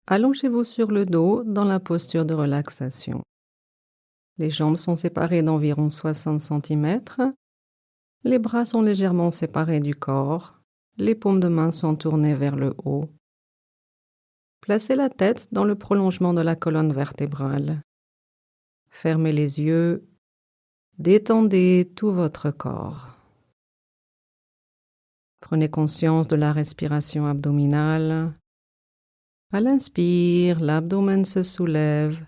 Allongez-vous sur le dos dans la posture de relaxation. Les jambes sont séparées d'environ 60 cm. Les bras sont légèrement séparés du corps. Les paumes de main sont tournées vers le haut. Placez la tête dans le prolongement de la colonne vertébrale. Fermez les yeux. Détendez tout votre corps. Prenez conscience de la respiration abdominale. À l'inspire, l'abdomen se soulève.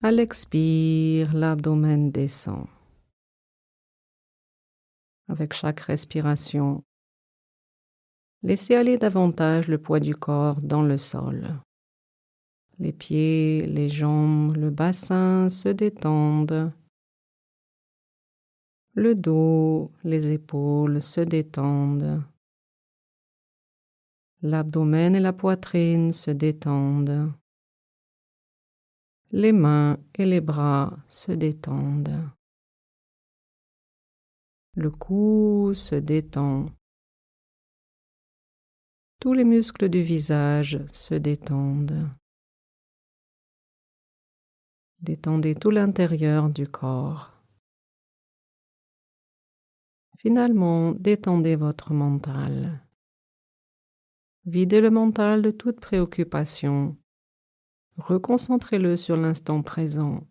À l'expire, l'abdomen descend. Avec chaque respiration, laissez aller davantage le poids du corps dans le sol. Les pieds, les jambes, le bassin se détendent. Le dos, les épaules se détendent. L'abdomen et la poitrine se détendent. Les mains et les bras se détendent. Le cou se détend. Tous les muscles du visage se détendent. Détendez tout l'intérieur du corps. Finalement, détendez votre mental. Videz le mental de toute préoccupation. Reconcentrez-le sur l'instant présent.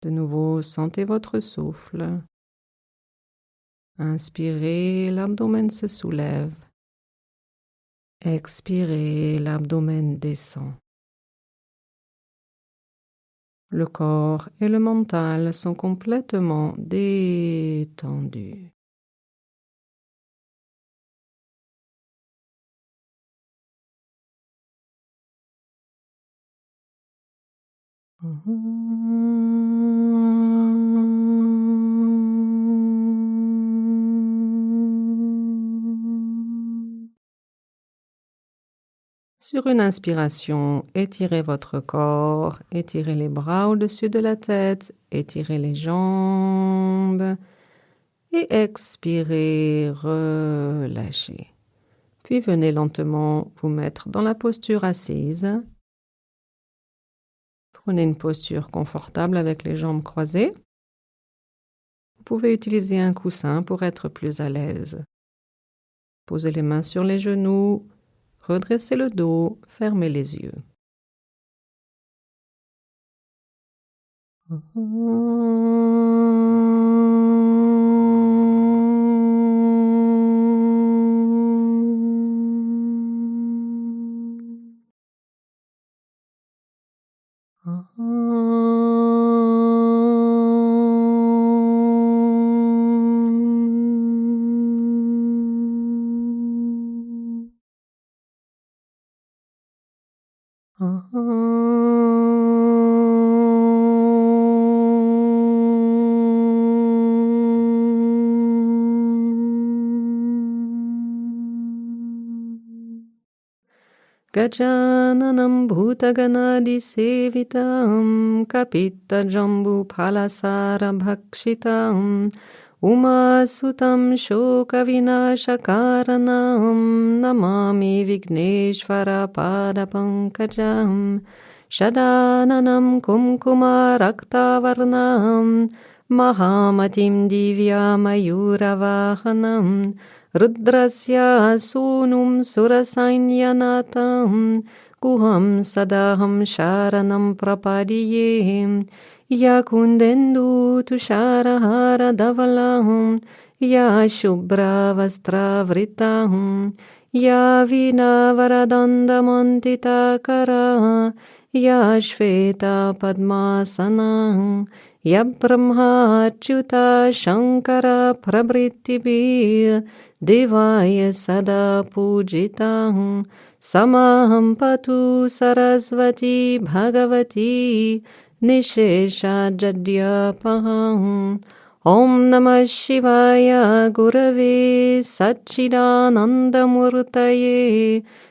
De nouveau, sentez votre souffle. Inspirez, l'abdomen se soulève. Expirez, l'abdomen descend. Le corps et le mental sont complètement détendus. Sur une inspiration, étirez votre corps, étirez les bras au-dessus de la tête, étirez les jambes et expirez, relâchez. Puis venez lentement vous mettre dans la posture assise. Prenez une posture confortable avec les jambes croisées. Vous pouvez utiliser un coussin pour être plus à l'aise. Posez les mains sur les genoux. Redressez le dos, fermez les yeux. Gajananam bhutaganadisevitam kapita jambu phalasara bhakshitam umasutam shokavinashakaranam namami vigneshvara padapankajam shadananam kumkuma raktavarnam mahamatim divyayuravahanam Rudrasya sunum surasainyanatam guham sadaham sharanam prapadiyem yakundendu tusharahara davalam ya shubhra vastravritaham ya vinavaradandamantita ya shveta padmasana ya brahma achyuta shankara prabritibir Devaya sada pujitaham samaham patu sarasvati bhagavati nishesha jadyapaham Om Namah Shivaya Gurave Satchidanandamurtaye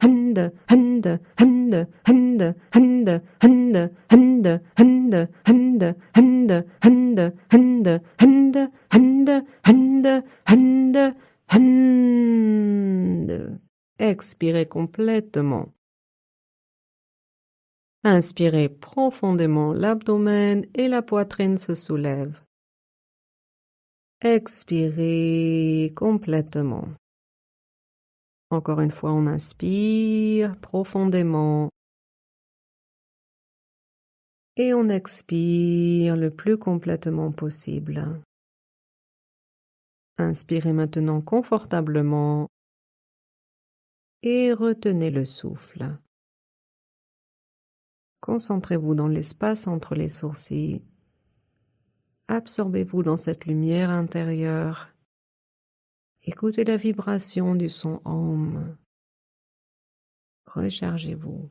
Hände, Hände, Hände, Hände, Hände, Hände, Hände, Hände, Hände, Hände, Hände, Hände, Hände, Hände, Hände, Hände, Hände. Expirez complètement. Inspirez profondément, l'abdomen et la poitrine se soulèvent. Expirez complètement. Encore une fois, on inspire profondément et on expire le plus complètement possible. Inspirez maintenant confortablement et retenez le souffle. Concentrez-vous dans l'espace entre les sourcils. Absorbez-vous dans cette lumière intérieure. Écoutez la vibration du son Om. Rechargez-vous.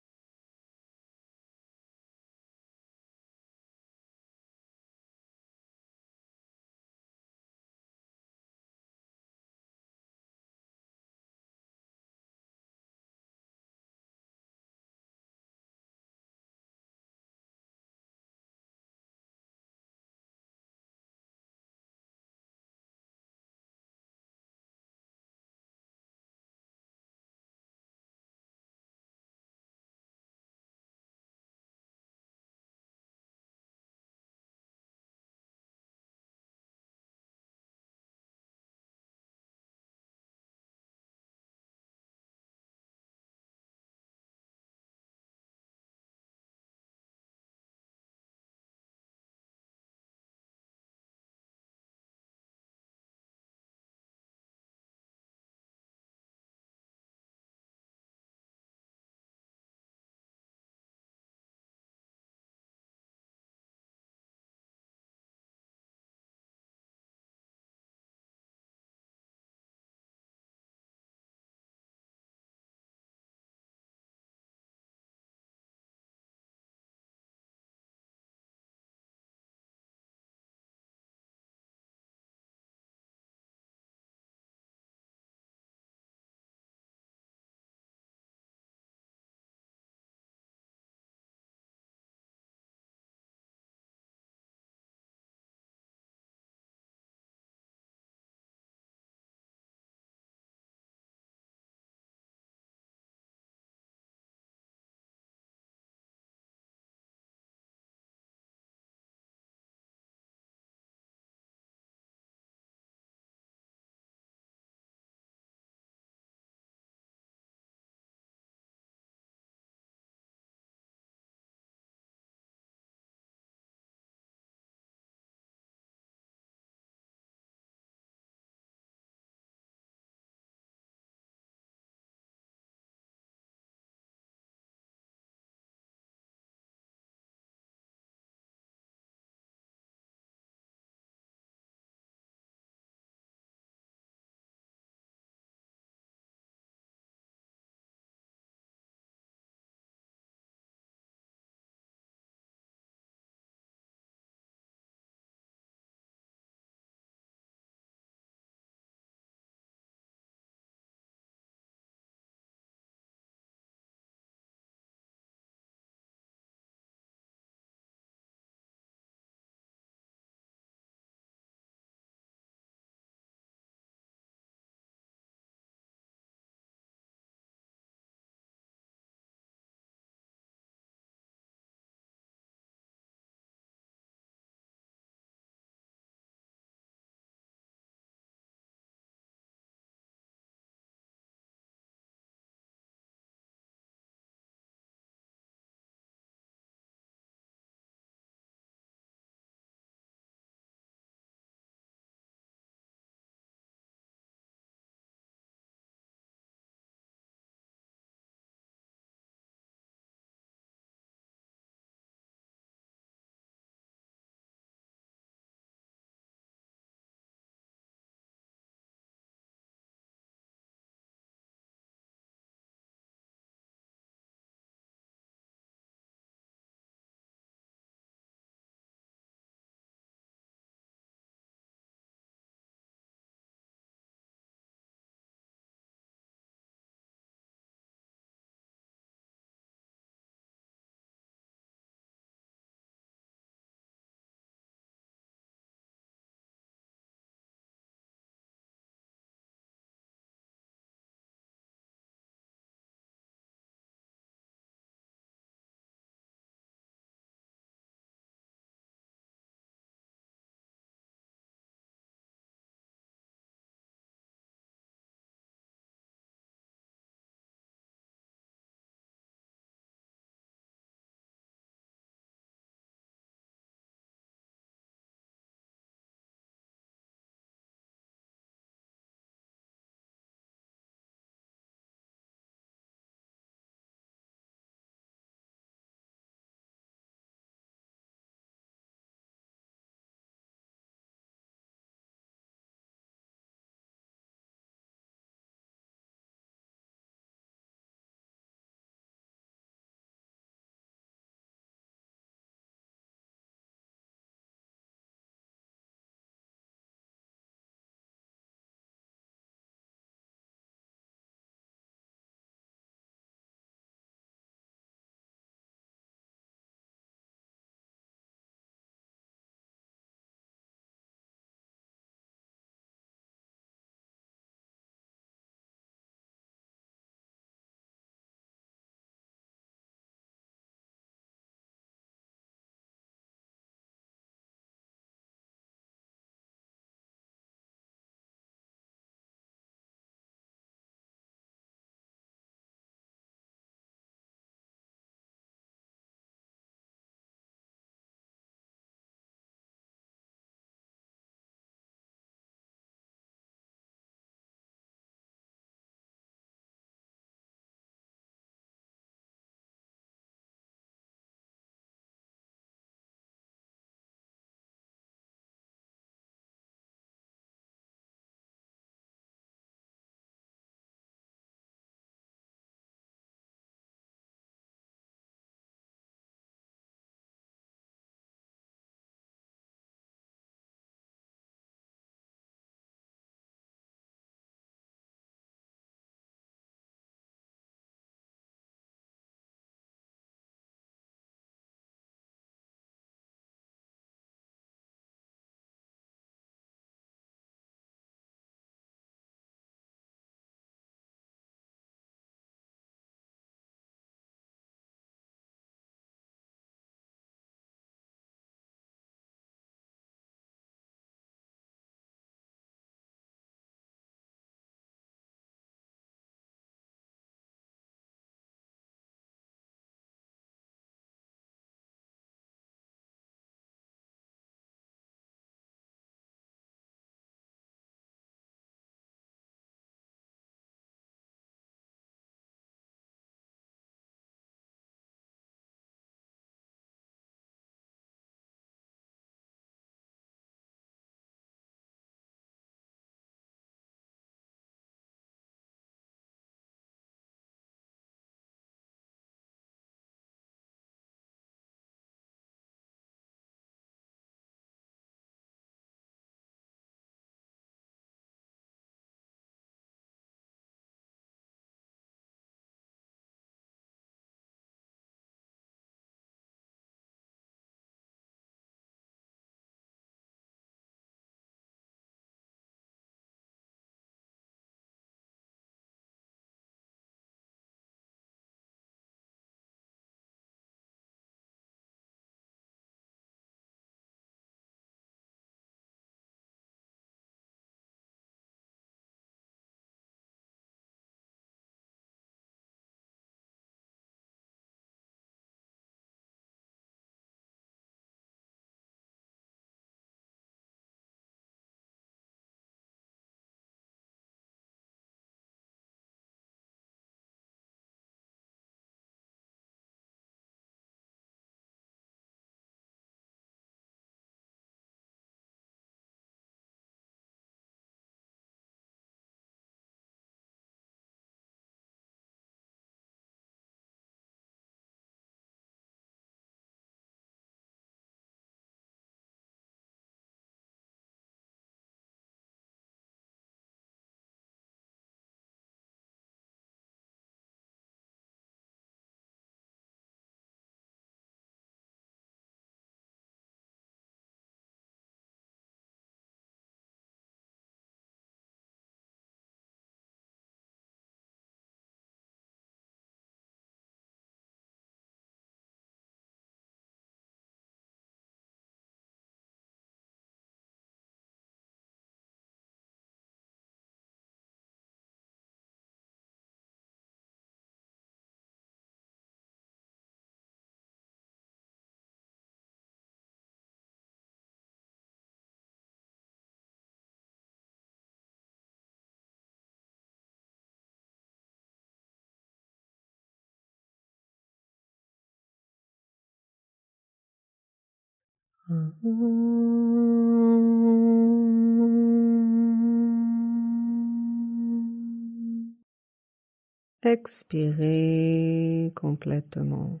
Expirez complètement.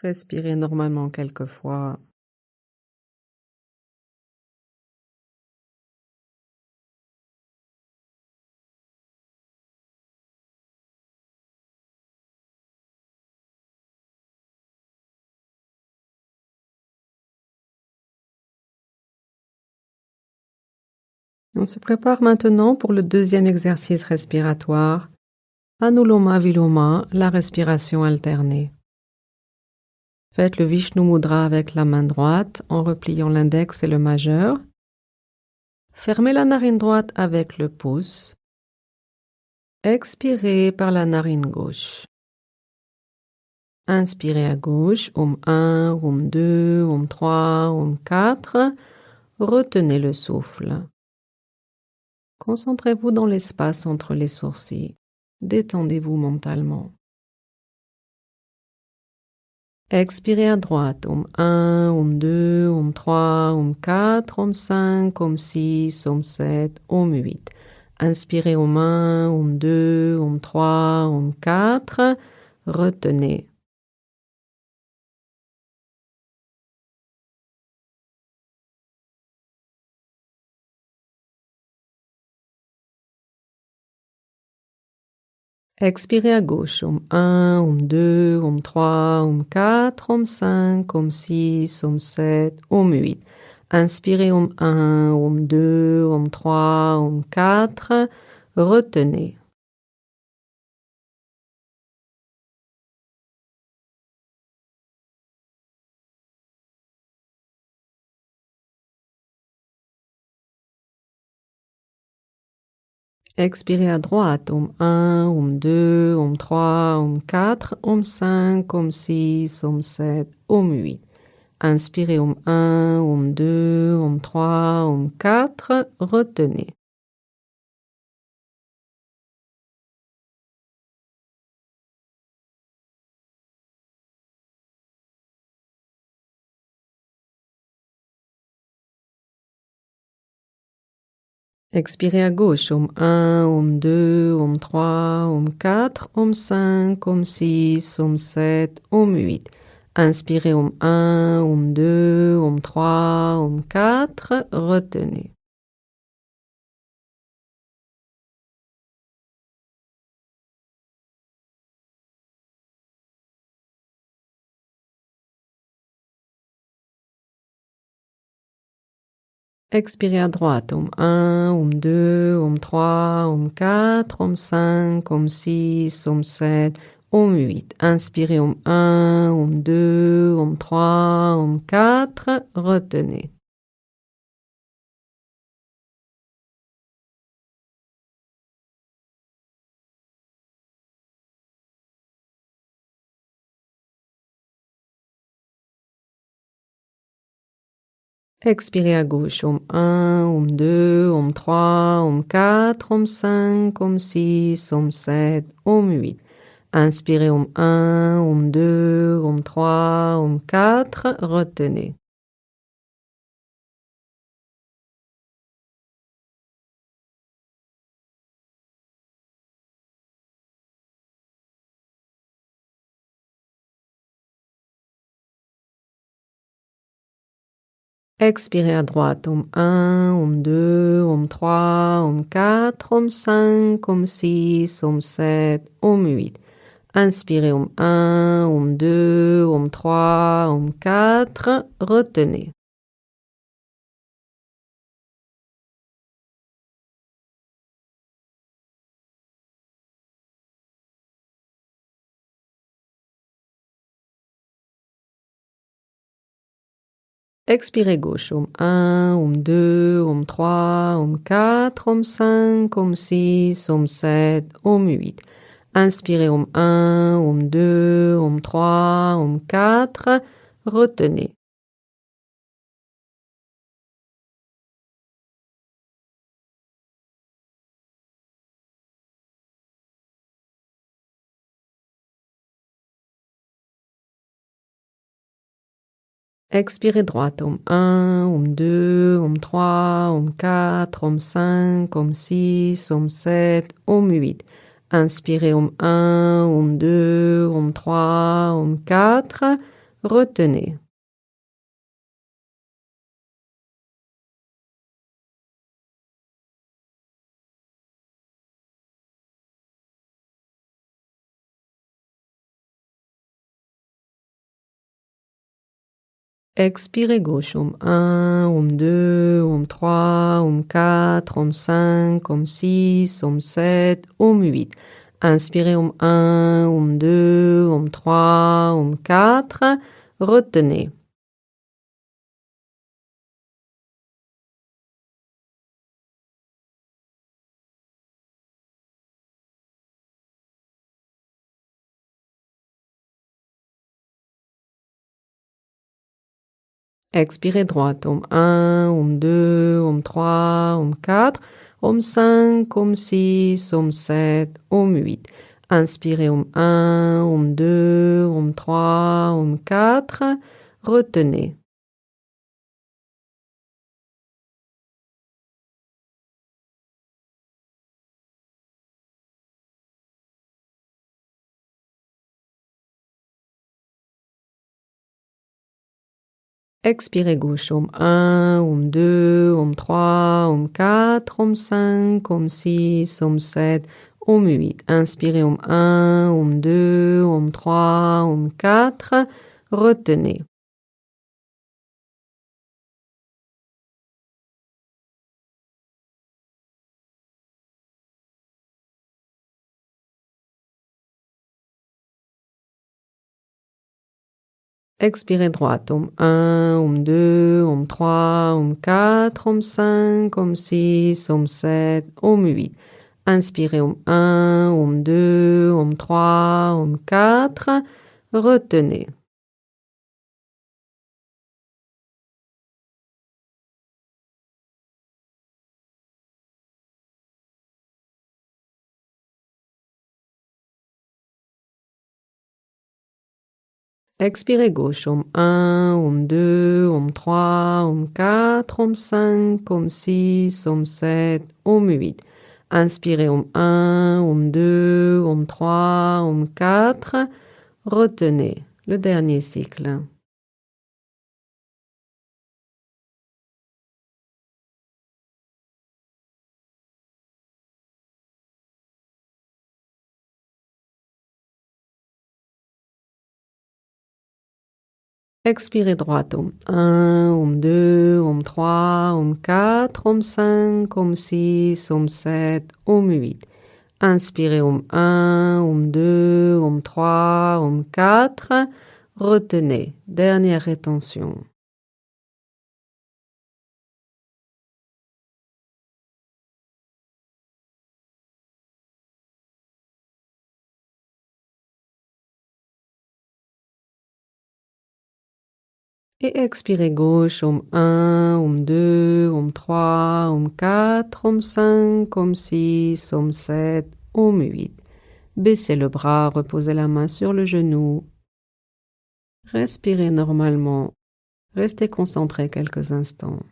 Respirez normalement quelquefois. On se prépare maintenant pour le deuxième exercice respiratoire. Anuloma Viloma, la respiration alternée. Faites le Vishnu Mudra avec la main droite en repliant l'index et le majeur. Fermez la narine droite avec le pouce. Expirez par la narine gauche. Inspirez à gauche, Om 1, Om 2, Om 3, Om 4. Retenez le souffle. Concentrez-vous dans l'espace entre les sourcils. Détendez-vous mentalement. Expirez à droite, Om 1, Om 2, Om 3, Om 4, Om 5, Om 6, Om 7, Om 8. Inspirez Om 1, Om 2, Om 3, Om 4. Retenez. Expirez à gauche, Om 1, Om 2, Om 3, Om 4, Om 5, Om 6, Om 7, Om 8. Inspirez Om 1, Om 2, Om 3, Om 4. Retenez. Expirez à droite, Om 1, Om 2, Om 3, Om 4, Om 5, Om 6, Om 7, Om 8. Inspirez Om 1, Om 2, Om 3, Om 4. Retenez. Expirez à gauche, Om 1, Om 2, Om 3, Om 4, Om 5, Om 6, Om 7, Om 8. Inspirez Om 1, Om 2, Om 3, Om 4. Retenez. Expirez à droite, Om 1, Om 2, Om 3, Om 4, Om 5, Om 6, Om 7, Om 8. Inspirez Om 1, Om 2, Om 3, Om 4. Retenez. Expirez à gauche, Om 1, Om 2, Om 3, Om 4, Om 5, Om 6, Om 7, Om 8. Inspirez Om 1, Om 2, Om 3, Om 4. Retenez. Expirez à droite, Om 1, Om 2, Om 3, Om 4, Om 5, Om 6, Om 7, Om 8. Inspirez Om 1, Om 2, Om 3, Om 4. Retenez. Expirez gauche, Om 1, Om 2, Om 3, Om 4, Om 5, Om 6, Om 7, Om 8. Inspirez Om 1, Om 2, Om 3, Om 4. Retenez. Expirez droite, om 1, om 2, om 3, om 4, om 5, om 6, om 7, om 8. Inspirez om 1, om 2, om 3, om 4. Retenez. Expirez gauche, om 1, om 2, om 3, om 4, om 5, om 6, om 7, om 8. Inspirez om 1, om 2, om 3, om 4. Retenez. Expirez droite, om 1, om 2, om 3, om 4, om 5, om 6, om 7, om 8. Inspirez om 1, om 2, om 3, om 4. Retenez. Expirez gauche, om 1, om 2, om 3, om 4, om 5, om 6, om 7, om 8. Inspirez om 1, om 2, om 3, om 4. Retenez. Expirez droite, om 1, om 2, om 3, om 4, om 5, om 6, om 7, om 8. Inspirez om 1, om 2, om 3, om 4. Retenez. Expirez gauche, om 1, om 2, om 3, om 4, om 5, om 6, om 7, om 8. Inspirez om 1, om 2, om 3, om 4. Retenez le dernier cycle. Expirez droite, om 1, om 2, om 3, om 4, om 5, om 6, om 7, om 8. Inspirez om 1, om 2, om 3, om 4. Retenez. Dernière rétention. Et expirez gauche, om 1, om 2, om 3, om 4, om 5, om 6, om 7, om 8. Baissez le bras, reposez la main sur le genou. Respirez normalement. Restez concentré quelques instants.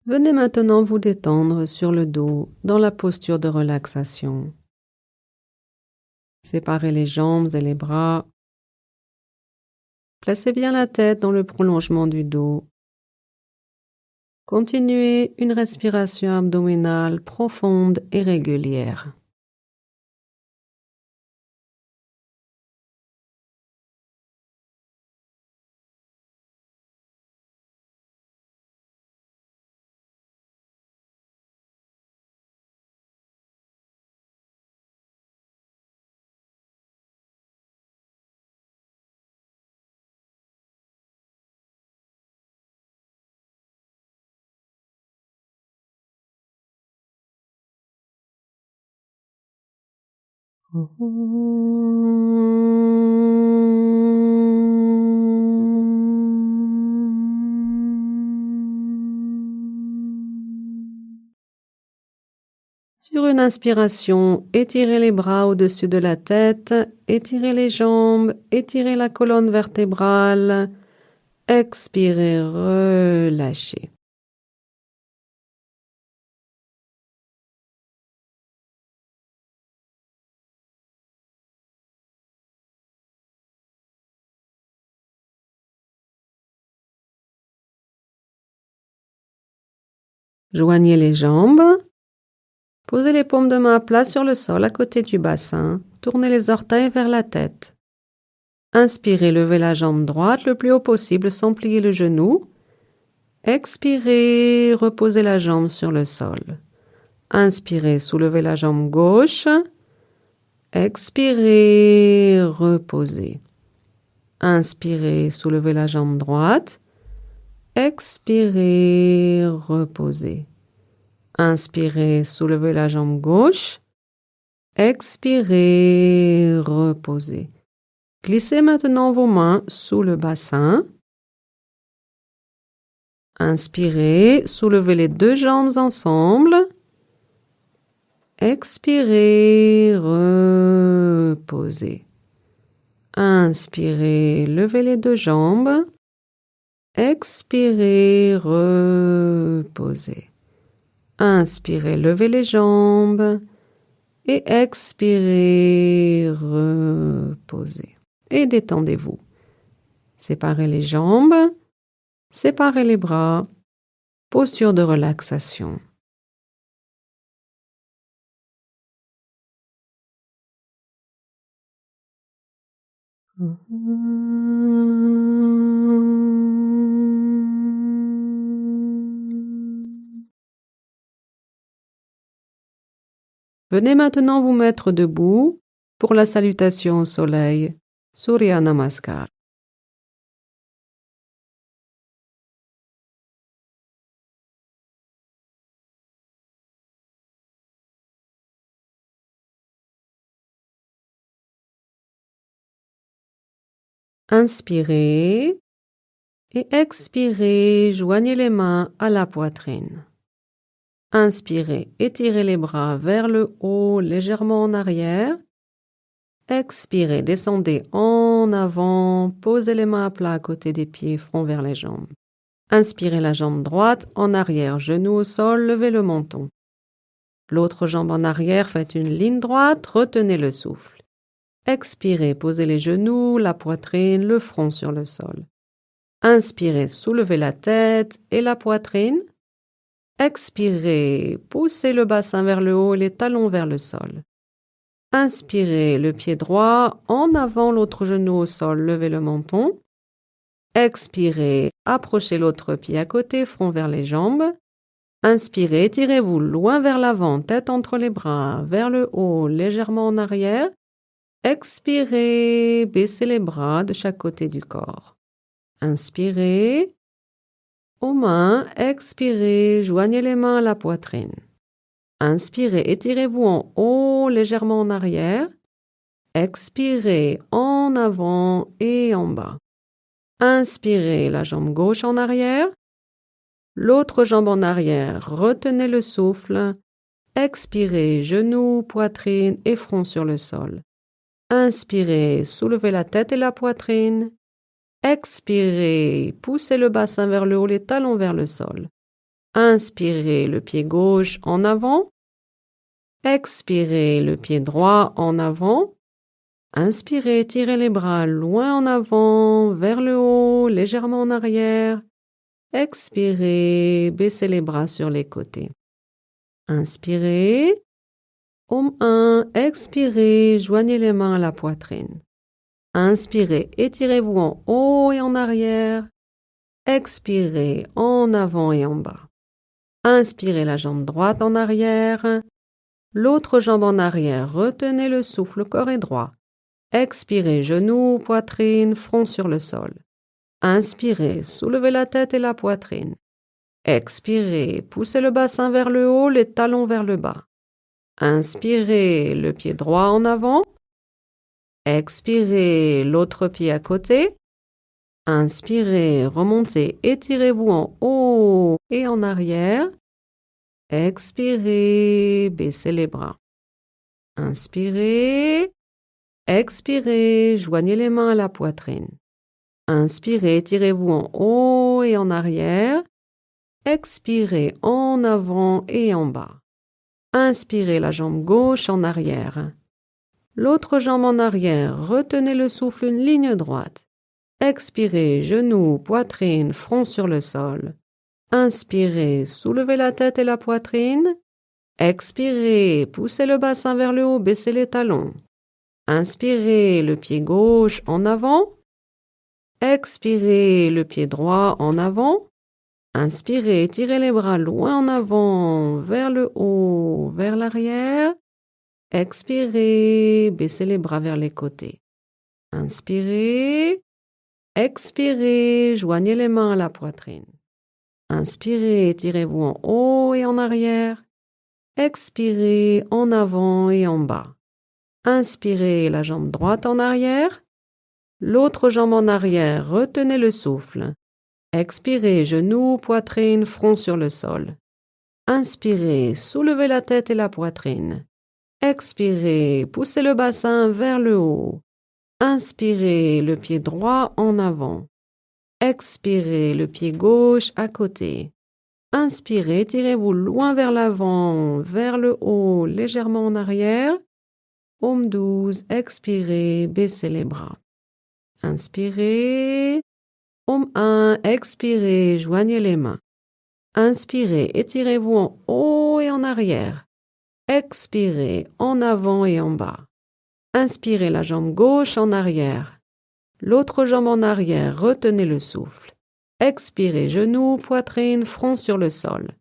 Venez maintenant vous détendre sur le dos dans la posture de relaxation. Séparez les jambes et les bras. Placez bien la tête dans le prolongement du dos. Continuez une respiration abdominale profonde et régulière. Sur une inspiration, étirez les bras au-dessus de la tête, étirez les jambes, étirez la colonne vertébrale. Expirez, relâchez. Joignez les jambes. Posez les paumes de main à plat sur le sol à côté du bassin. Tournez les orteils vers la tête. Inspirez, levez la jambe droite le plus haut possible sans plier le genou. Expirez, reposez la jambe sur le sol. Inspirez, soulevez la jambe gauche. Expirez, reposez. Inspirez, soulevez la jambe droite. Expirez, reposez. Inspirez, soulevez la jambe gauche. Expirez, reposez. Glissez maintenant vos mains sous le bassin. Inspirez, soulevez les deux jambes ensemble. Expirez, reposez. Inspirez, levez les deux jambes. Expirez, reposez. Inspirez, levez les jambes. Et expirez, reposez. Et détendez-vous. Séparez les jambes. Séparez les bras. Posture de relaxation. Venez maintenant vous mettre debout pour la salutation au soleil, Surya Namaskar. Inspirez et expirez, joignez les mains à la poitrine. Inspirez, étirez les bras vers le haut, légèrement en arrière. Expirez, descendez en avant, posez les mains à plat à côté des pieds, front vers les jambes. Inspirez la jambe droite en arrière, genou au sol, levez le menton. L'autre jambe en arrière, faites une ligne droite, retenez le souffle. Expirez, posez les genoux, la poitrine, le front sur le sol. Inspirez, soulevez la tête et la poitrine. Expirez, poussez le bassin vers le haut et les talons vers le sol. Inspirez, le pied droit en avant, l'autre genou au sol, levez le menton. Expirez, approchez l'autre pied à côté, front vers les jambes. Inspirez, étirez-vous loin vers l'avant, tête entre les bras, vers le haut, légèrement en arrière. Expirez, baissez les bras de chaque côté du corps. Inspirez, aux mains, expirez, joignez les mains à la poitrine. Inspirez, étirez-vous en haut, légèrement en arrière. Expirez, en avant et en bas. Inspirez, la jambe gauche en arrière. L'autre jambe en arrière, retenez le souffle. Expirez, genoux, poitrine et front sur le sol. Inspirez, soulevez la tête et la poitrine. Expirez, poussez le bassin vers le haut, les talons vers le sol. Inspirez, le pied gauche en avant. Expirez, le pied droit en avant. Inspirez, tirez les bras loin en avant, vers le haut, légèrement en arrière. Expirez, baissez les bras sur les côtés. Inspirez. Homme 1, expirez, joignez les mains à la poitrine. Inspirez, étirez-vous en haut et en arrière. Expirez, en avant et en bas. Inspirez la jambe droite en arrière. L'autre jambe en arrière, retenez le souffle, le corps est droit. Expirez, genoux, poitrine, front sur le sol. Inspirez, soulevez la tête et la poitrine. Expirez, poussez le bassin vers le haut, les talons vers le bas. Inspirez, le pied droit en avant. Expirez, l'autre pied à côté. Inspirez, remontez, étirez-vous en haut et en arrière. Expirez, baissez les bras. Inspirez, expirez, joignez les mains à la poitrine. Inspirez, tirez-vous en haut et en arrière. Expirez en avant et en bas. Inspirez la jambe gauche en arrière. L'autre jambe en arrière, retenez le souffle, une ligne droite. Expirez, genoux, poitrine, front sur le sol. Inspirez, soulevez la tête et la poitrine. Expirez, poussez le bassin vers le haut, baissez les talons. Inspirez, le pied gauche en avant. Expirez, le pied droit en avant. Inspirez, tirez les bras loin en avant, vers le haut, vers l'arrière. Expirez, baissez les bras vers les côtés. Inspirez, expirez, joignez les mains à la poitrine. Inspirez, tirez-vous en haut et en arrière. Expirez, en avant et en bas. Inspirez, la jambe droite en arrière. L'autre jambe en arrière, retenez le souffle. Expirez, genoux, poitrine, front sur le sol. Inspirez, soulevez la tête et la poitrine. Expirez, poussez le bassin vers le haut. Inspirez, le pied droit en avant. Expirez, le pied gauche à côté. Inspirez, tirez-vous loin vers l'avant, vers le haut, légèrement en arrière. Paume 12, expirez, baissez les bras. Inspirez. Paume 1, expirez, joignez les mains. Inspirez, étirez-vous en haut et en arrière. Expirez, en avant et en bas. Inspirez la jambe gauche en arrière. L'autre jambe en arrière, retenez le souffle. Expirez, genoux, poitrine, front sur le sol.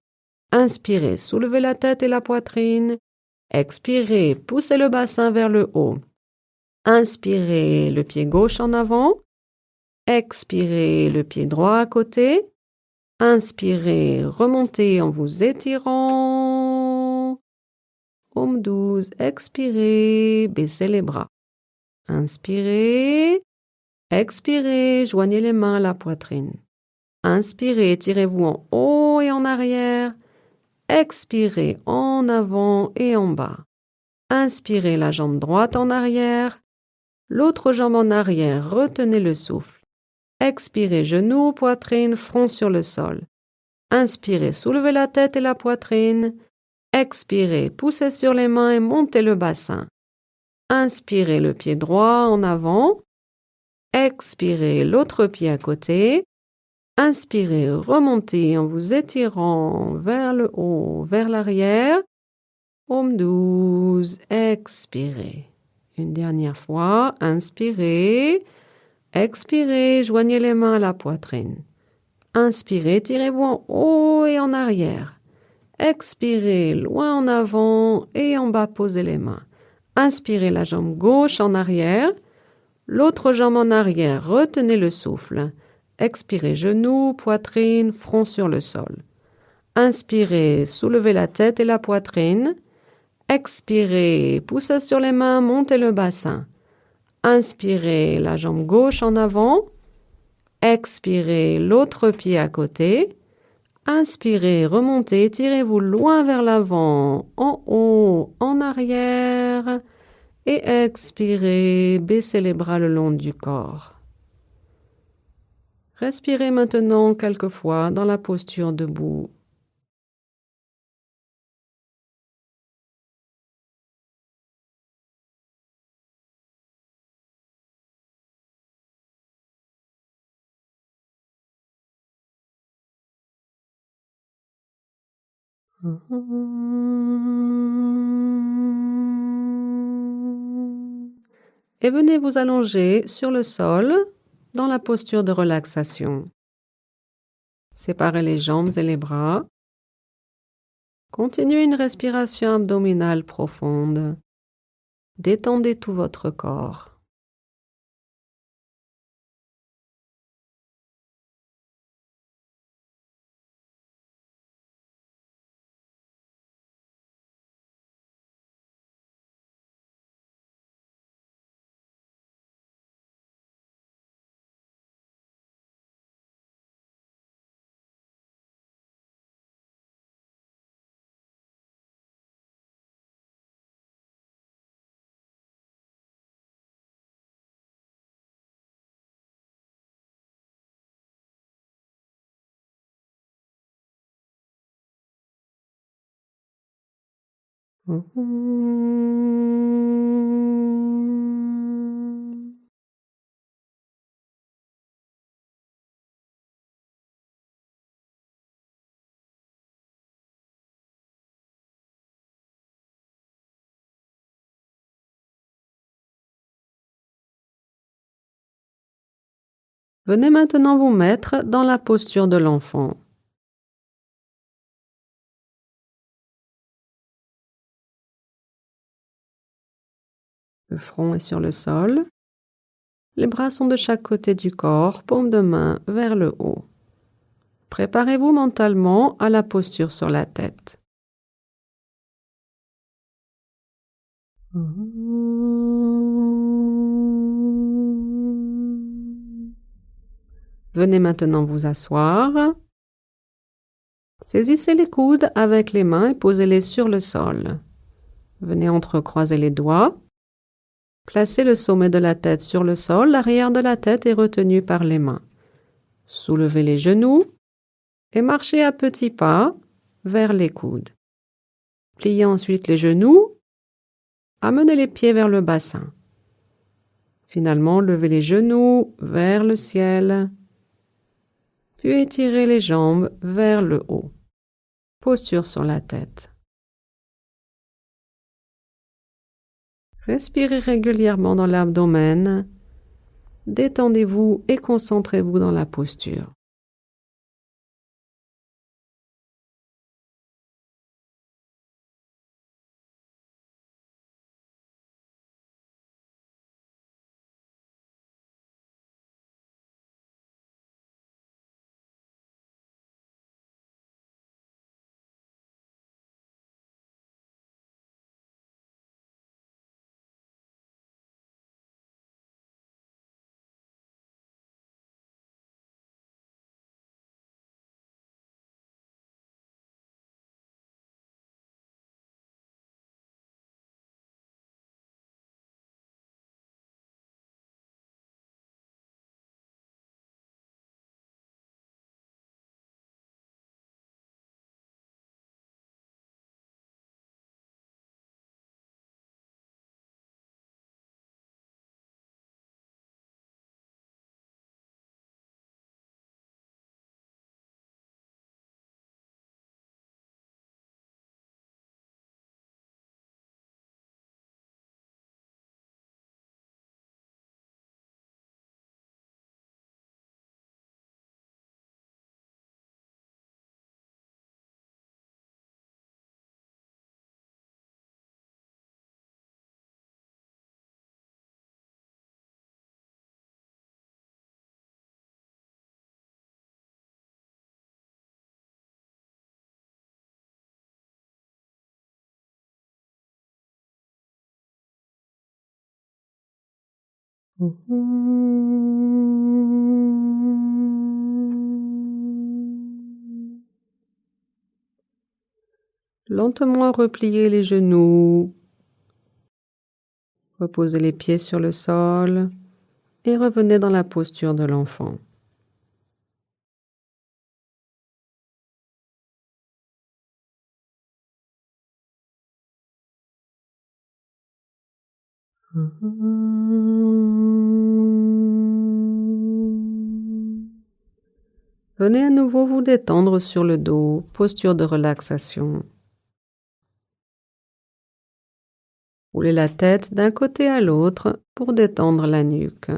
Inspirez, soulevez la tête et la poitrine. Expirez, poussez le bassin vers le haut. Inspirez, le pied gauche en avant. Expirez, le pied droit à côté. Inspirez, remontez en vous étirant. Paume 12, expirez, baissez les bras. Inspirez, expirez, joignez les mains à la poitrine. Inspirez, étirez-vous en haut et en arrière. Expirez, en avant et en bas. Inspirez la jambe droite en arrière. L'autre jambe en arrière, retenez le souffle. Expirez, genoux, poitrine, front sur le sol. Inspirez, soulevez la tête et la poitrine. Expirez, poussez sur les mains et montez le bassin. Inspirez le pied droit en avant. Expirez l'autre pied à côté. Inspirez, remontez en vous étirant vers le haut, vers l'arrière. Paume 12, expirez. Une dernière fois, inspirez. Expirez, joignez les mains à la poitrine. Inspirez, tirez-vous en haut et en arrière. Expirez, loin en avant et en bas, posez les mains. Inspirez la jambe gauche en arrière. L'autre jambe en arrière, retenez le souffle. Expirez, genoux, poitrine, front sur le sol. Inspirez, soulevez la tête et la poitrine. Expirez, poussez sur les mains, montez le bassin. Inspirez, la jambe gauche en avant. Expirez, l'autre pied à côté. Inspirez, remontez, tirez-vous loin vers l'avant, en haut, en arrière. Et expirez, baissez les bras le long du corps. Respirez maintenant quelques fois dans la posture debout. Et venez vous allonger sur le sol dans la posture de relaxation. Séparez les jambes et les bras. Continuez une respiration abdominale profonde. Détendez tout votre corps. Venez maintenant vous mettre dans la posture de l'enfant. Le front est sur le sol. Les bras sont de chaque côté du corps, paume de main vers le haut. Préparez-vous mentalement à la posture sur la tête. Venez maintenant vous asseoir. Saisissez les coudes avec les mains et posez-les sur le sol. Venez entrecroiser les doigts. Placez le sommet de la tête sur le sol, l'arrière de la tête est retenu par les mains. Soulevez les genoux et marchez à petits pas vers les coudes. Pliez ensuite les genoux, amenez les pieds vers le bassin. Finalement, levez les genoux vers le ciel, puis étirez les jambes vers le haut. Posture sur la tête. Respirez régulièrement dans l'abdomen. Détendez-vous et concentrez-vous dans la posture. Lentement repliez les genoux, reposez les pieds sur le sol et revenez dans la posture de l'enfant. Venez à nouveau vous détendre sur le dos, posture de relaxation. Roulez la tête d'un côté à l'autre pour détendre la nuque.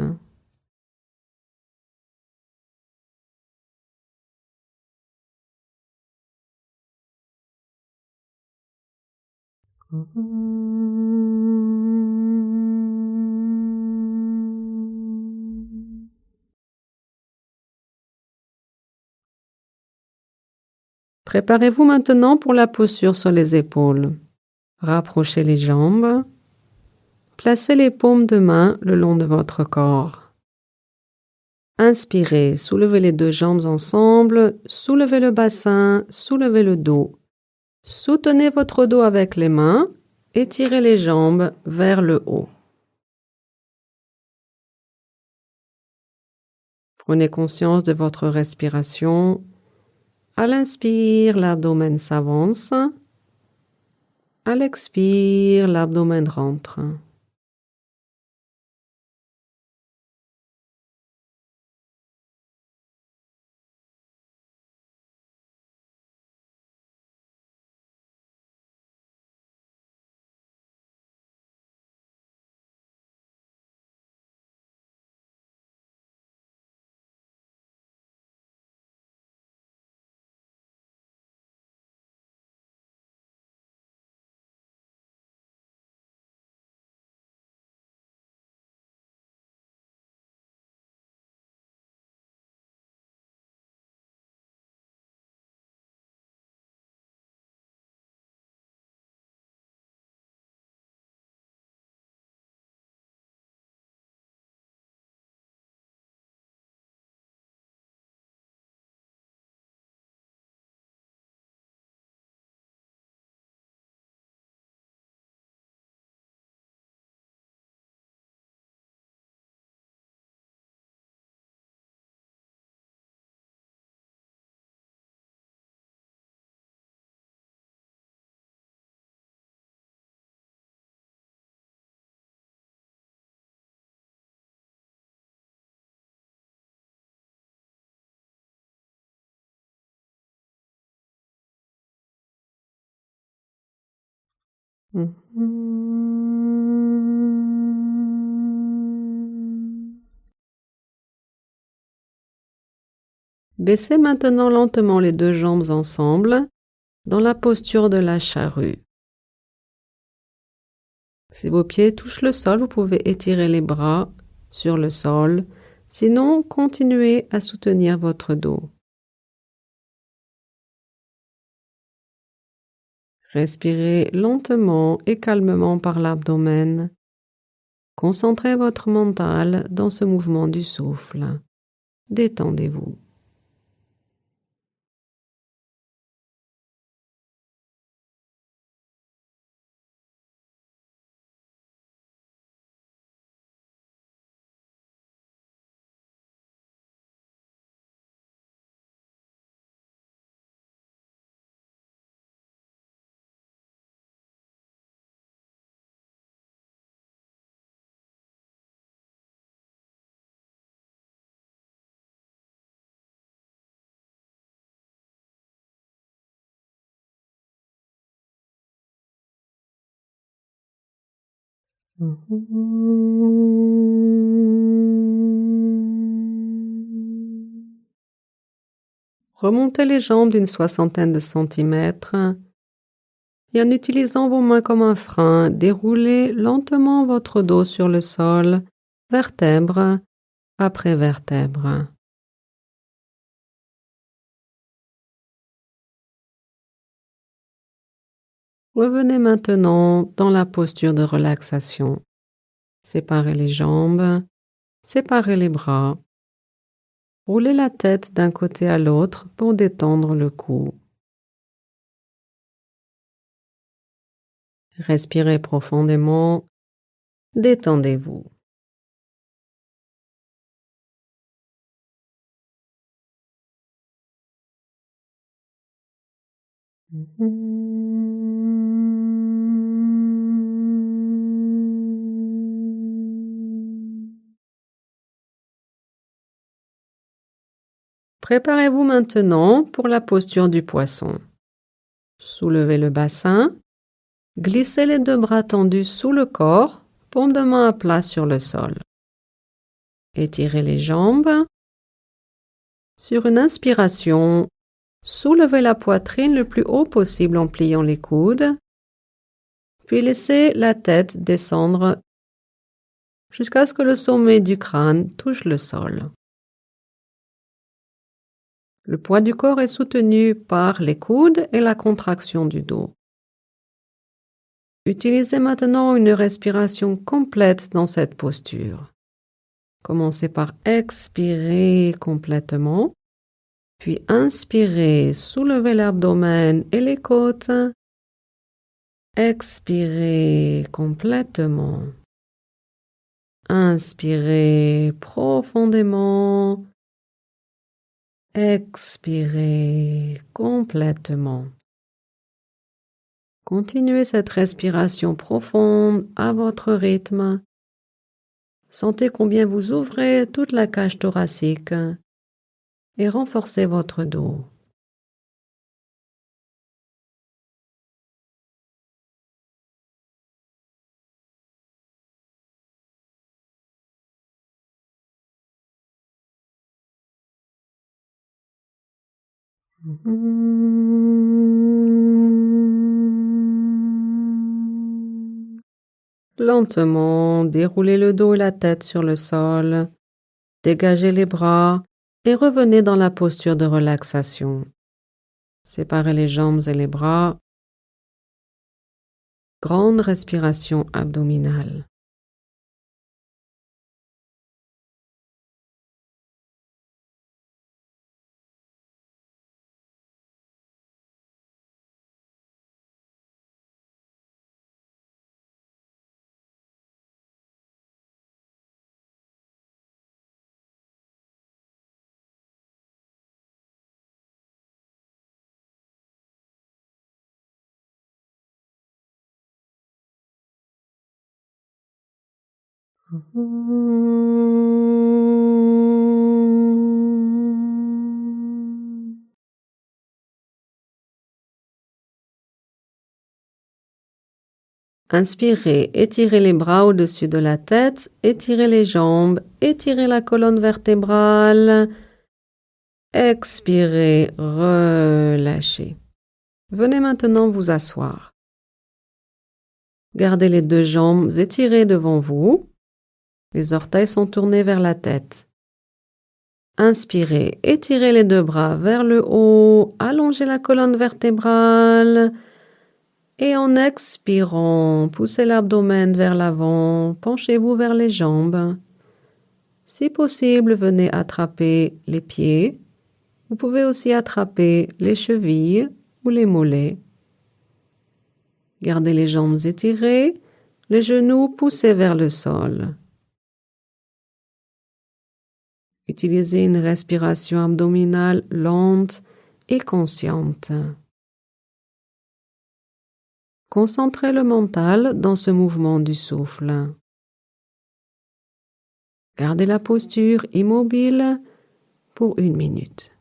Préparez-vous maintenant pour la posture sur les épaules. Rapprochez les jambes. Placez les paumes de main le long de votre corps. Inspirez, soulevez les deux jambes ensemble, soulevez le bassin, soulevez le dos. Soutenez votre dos avec les mains, étirez les jambes vers le haut. Prenez conscience de votre respiration. À l'inspire, l'abdomen s'avance. À l'expire, l'abdomen rentre. Baissez maintenant lentement les deux jambes ensemble dans la posture de la charrue. Si vos pieds touchent le sol, vous pouvez étirer les bras sur le sol. Sinon, continuez à soutenir votre dos. Respirez lentement et calmement par l'abdomen. Concentrez votre mental dans ce mouvement du souffle. Détendez-vous. Remontez les jambes d'une soixantaine de centimètres et en utilisant vos mains comme un frein, déroulez lentement votre dos sur le sol, vertèbre après vertèbre. Revenez maintenant dans la posture de relaxation. Séparez les jambes, séparez les bras. Roulez la tête d'un côté à l'autre pour détendre le cou. Respirez profondément, détendez-vous. Préparez-vous maintenant pour la posture du poisson. Soulevez le bassin, glissez les deux bras tendus sous le corps, paume de main à plat sur le sol. Étirez les jambes. Sur une inspiration, soulevez la poitrine le plus haut possible en pliant les coudes, puis laissez la tête descendre jusqu'à ce que le sommet du crâne touche le sol. Le poids du corps est soutenu par les coudes et la contraction du dos. Utilisez maintenant une respiration complète dans cette posture. Commencez par expirer complètement, puis inspirez, soulevez l'abdomen et les côtes. Expirez complètement. Inspirez profondément. Expirez complètement. Continuez cette respiration profonde à votre rythme. Sentez combien vous ouvrez toute la cage thoracique et renforcez votre dos. Lentement, déroulez le dos et la tête sur le sol, dégagez les bras et revenez dans la posture de relaxation. Séparez les jambes et les bras. Grande respiration abdominale. Inspirez, étirez les bras au-dessus de la tête, étirez les jambes, étirez la colonne vertébrale. Expirez, relâchez. Venez maintenant vous asseoir. Gardez les deux jambes étirées devant vous. Les orteils sont tournés vers la tête. Inspirez, étirez les deux bras vers le haut, allongez la colonne vertébrale. Et en expirant, poussez l'abdomen vers l'avant, penchez-vous vers les jambes. Si possible, venez attraper les pieds. Vous pouvez aussi attraper les chevilles ou les mollets. Gardez les jambes étirées, les genoux poussés vers le sol. Utilisez une respiration abdominale lente et consciente. Concentrez le mental dans ce mouvement du souffle. Gardez la posture immobile pour 1 minute.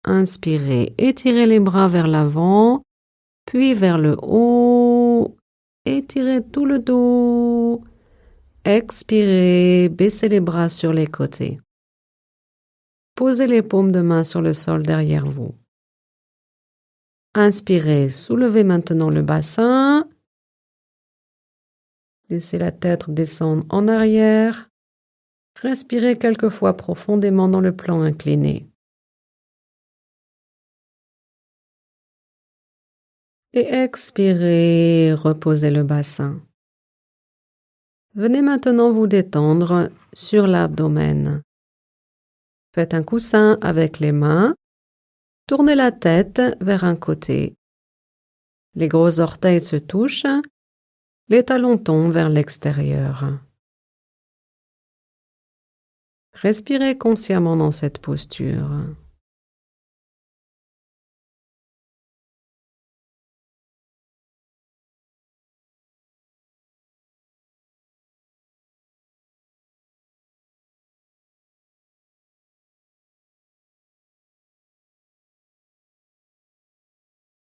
Inspirez, étirez les bras vers l'avant, puis vers le haut. Étirez tout le dos. Expirez, baissez les bras sur les côtés. Posez les paumes de main sur le sol derrière vous. Inspirez, soulevez maintenant le bassin. Laissez la tête descendre en arrière. Respirez quelques fois profondément dans le plan incliné. Et expirez, reposez le bassin. Venez maintenant vous détendre sur l'abdomen. Faites un coussin avec les mains. Tournez la tête vers un côté. Les gros orteils se touchent. Les talons tombent vers l'extérieur. Respirez consciemment dans cette posture.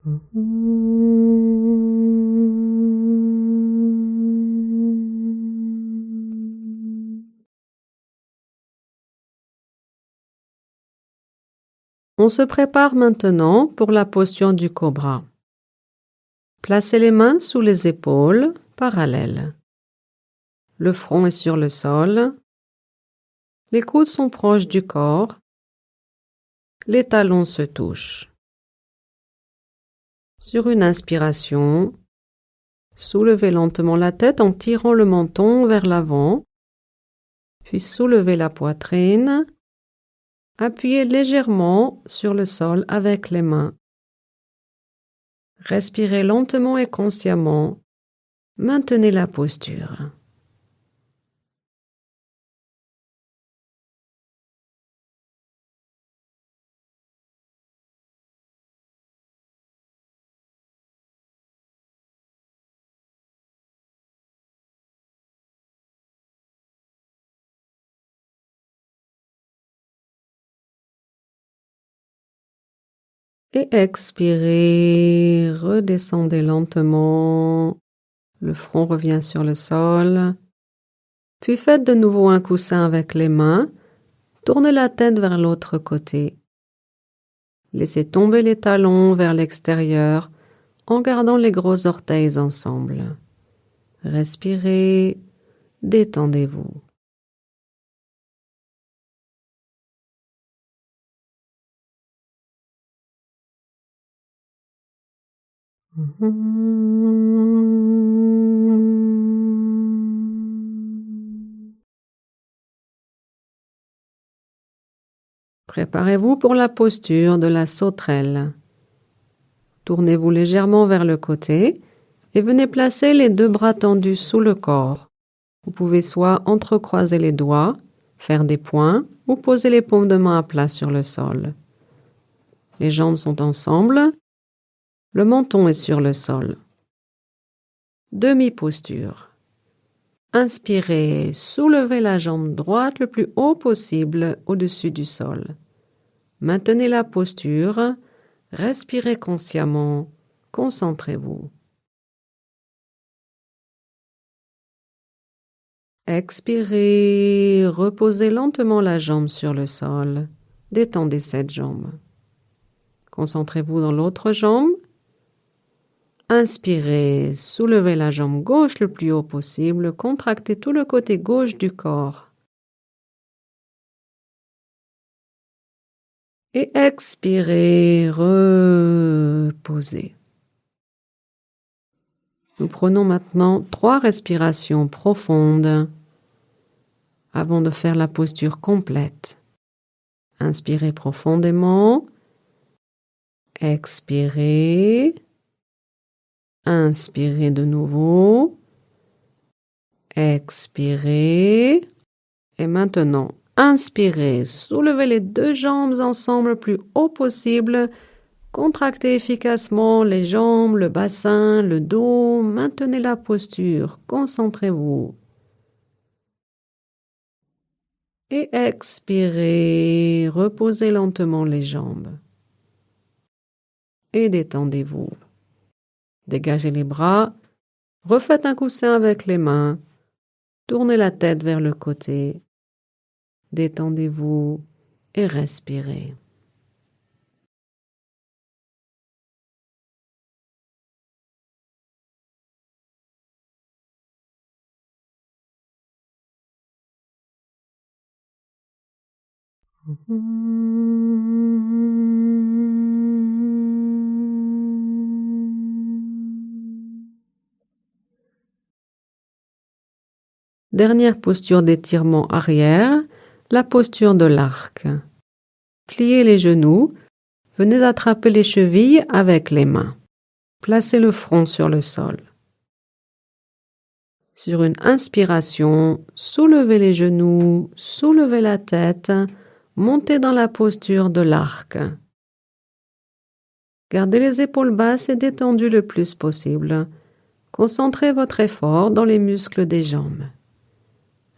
On se prépare maintenant pour la posture du cobra. Placez les mains sous les épaules, parallèles. Le front est sur le sol. Les coudes sont proches du corps. Les talons se touchent. Sur une inspiration, soulevez lentement la tête en tirant le menton vers l'avant, puis soulevez la poitrine. Appuyez légèrement sur le sol avec les mains. Respirez lentement et consciemment. Maintenez la posture. Et expirez, redescendez lentement. Le front revient sur le sol. Puis faites de nouveau un coussin avec les mains. Tournez la tête vers l'autre côté. Laissez tomber les talons vers l'extérieur en gardant les gros orteils ensemble. Respirez, détendez-vous. Préparez-vous pour la posture de la sauterelle. Tournez-vous légèrement vers le côté et venez placer les deux bras tendus sous le corps. Vous pouvez soit entrecroiser les doigts, faire des points ou poser les paumes de main à plat sur le sol. Les jambes sont ensemble. Le menton est sur le sol. Demi-posture. Inspirez, soulevez la jambe droite le plus haut possible au-dessus du sol. Maintenez la posture, respirez consciemment, concentrez-vous. Expirez, reposez lentement la jambe sur le sol, détendez cette jambe. Concentrez-vous dans l'autre jambe. Inspirez, soulevez la jambe gauche le plus haut possible, contractez tout le côté gauche du corps. Et expirez, reposez. Nous prenons maintenant 3 respirations profondes avant de faire la posture complète. Inspirez profondément. Expirez. Inspirez de nouveau. Expirez. Et maintenant, inspirez. Soulevez les 2 jambes ensemble le plus haut possible. Contractez efficacement les jambes, le bassin, le dos. Maintenez la posture. Concentrez-vous. Et expirez. Reposez lentement les jambes. Et détendez-vous. Dégagez les bras. Refaites un coussin avec les mains. Tournez la tête vers le côté. Détendez-vous et respirez. Dernière posture d'étirement arrière, la posture de l'arc. Pliez les genoux, venez attraper les chevilles avec les mains. Placez le front sur le sol. Sur une inspiration, soulevez les genoux, soulevez la tête, montez dans la posture de l'arc. Gardez les épaules basses et détendues le plus possible. Concentrez votre effort dans les muscles des jambes.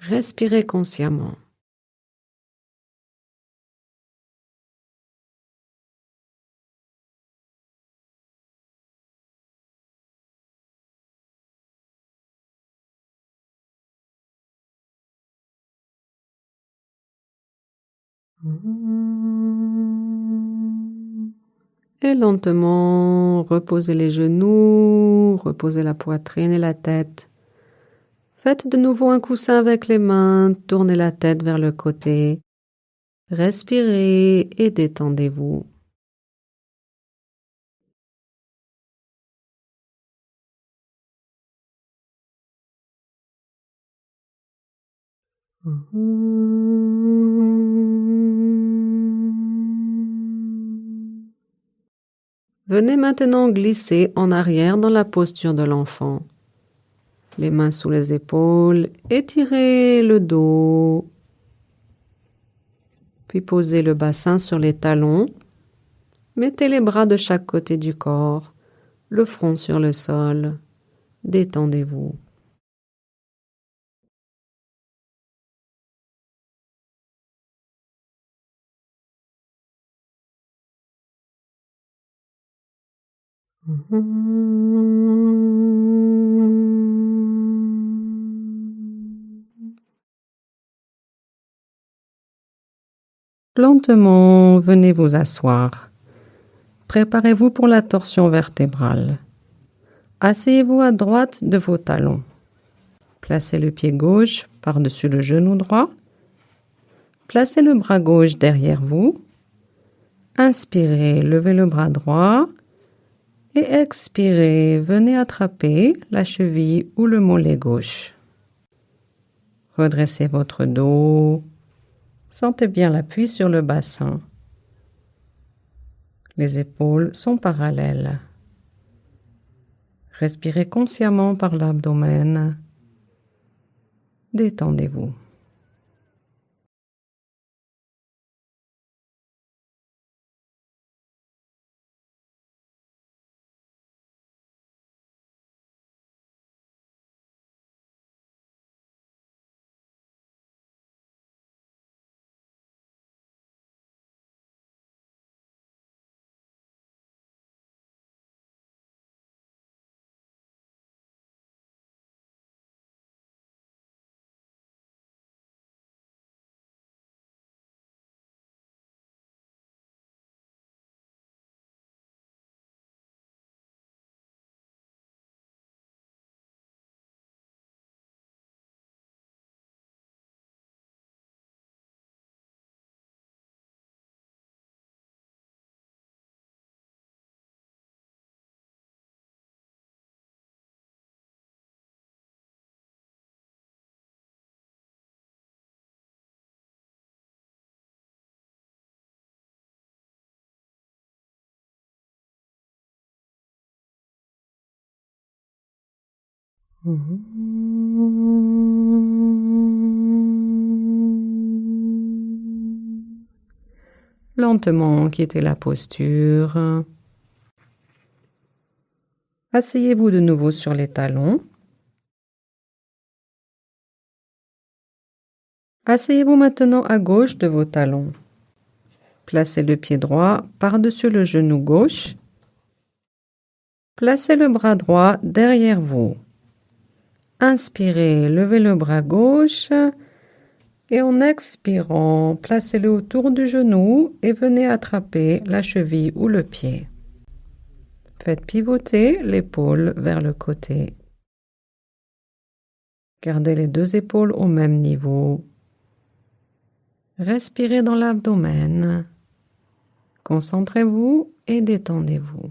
Respirez consciemment. Et lentement, reposez les genoux, reposez la poitrine et la tête. Faites de nouveau un coussin avec les mains, tournez la tête vers le côté. Respirez et détendez-vous. Venez maintenant glisser en arrière dans la posture de l'enfant. Les mains sous les épaules, étirez le dos, puis posez le bassin sur les talons. Mettez les bras de chaque côté du corps, le front sur le sol. Détendez-vous. Lentement, venez vous asseoir. Préparez-vous pour la torsion vertébrale. Asseyez-vous à droite de vos talons. Placez le pied gauche par-dessus le genou droit. Placez le bras gauche derrière vous. Inspirez, levez le bras droit. Et expirez, venez attraper la cheville ou le mollet gauche. Redressez votre dos. Sentez bien l'appui sur le bassin. Les épaules sont parallèles. Respirez consciemment par l'abdomen. Détendez-vous. Lentement, quittez la posture. Asseyez-vous de nouveau sur les talons. Asseyez-vous maintenant à gauche de vos talons. Placez le pied droit par-dessus le genou gauche. Placez le bras droit derrière vous. Inspirez, levez le bras gauche et en expirant, placez-le autour du genou et venez attraper la cheville ou le pied. Faites pivoter l'épaule vers le côté. Gardez les deux épaules au même niveau. Respirez dans l'abdomen. Concentrez-vous et détendez-vous.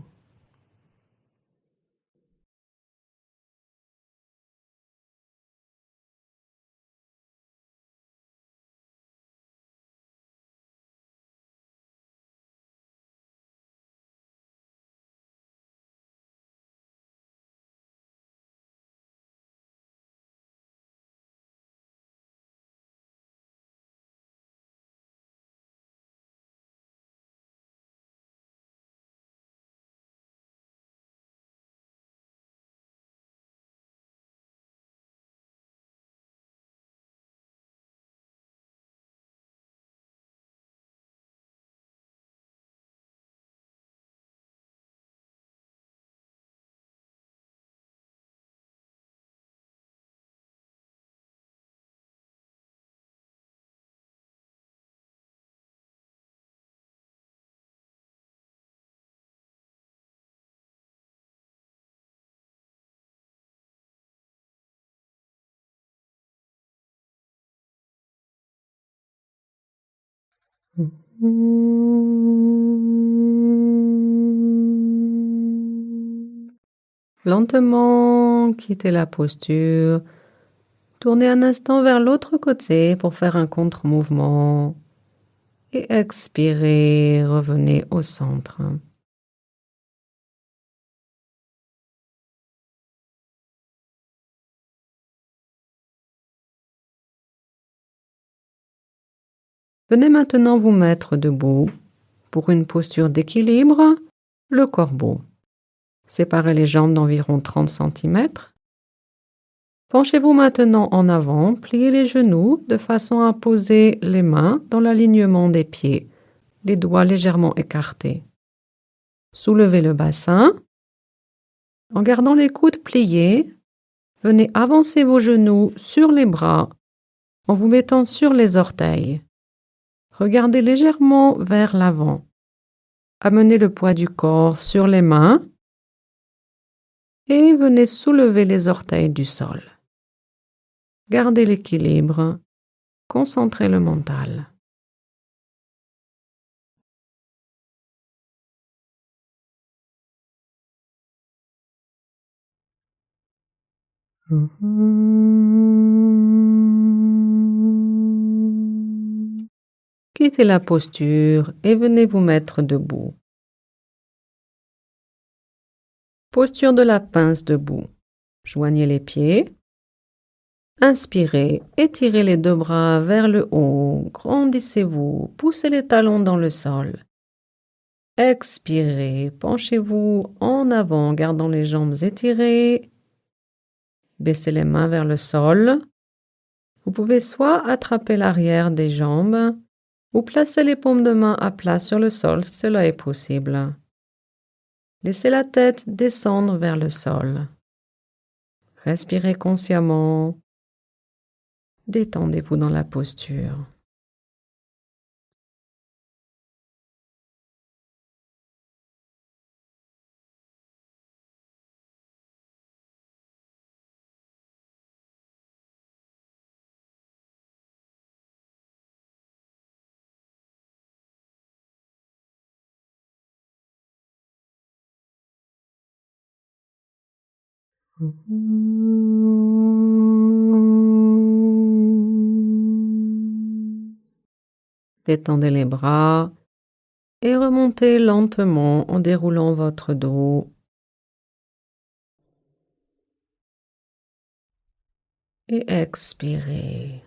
Lentement, quittez la posture. Tournez un instant vers l'autre côté pour faire un contre-mouvement. Et expirez, revenez au centre. Venez maintenant vous mettre debout pour une posture d'équilibre, le corbeau. Séparez les jambes d'environ 30 cm. Penchez-vous maintenant en avant, pliez les genoux de façon à poser les mains dans l'alignement des pieds, les doigts légèrement écartés. Soulevez le bassin. En gardant les coudes pliés, venez avancer vos genoux sur les bras en vous mettant sur les orteils. Regardez légèrement vers l'avant. Amenez le poids du corps sur les mains et venez soulever les orteils du sol. Gardez l'équilibre, concentrez le mental. Quittez la posture et venez vous mettre debout. Posture de la pince debout. Joignez les pieds. Inspirez, étirez les deux bras vers le haut, grandissez-vous, poussez les talons dans le sol. Expirez, penchez-vous en avant, gardant les jambes étirées. Baissez les mains vers le sol. Vous pouvez soit attraper l'arrière des jambes ou placer les paumes de main à plat sur le sol si cela est possible. Laissez la tête descendre vers le sol. Respirez consciemment. Détendez-vous dans la posture. Détendez les bras et remontez lentement en déroulant votre dos. Et expirez.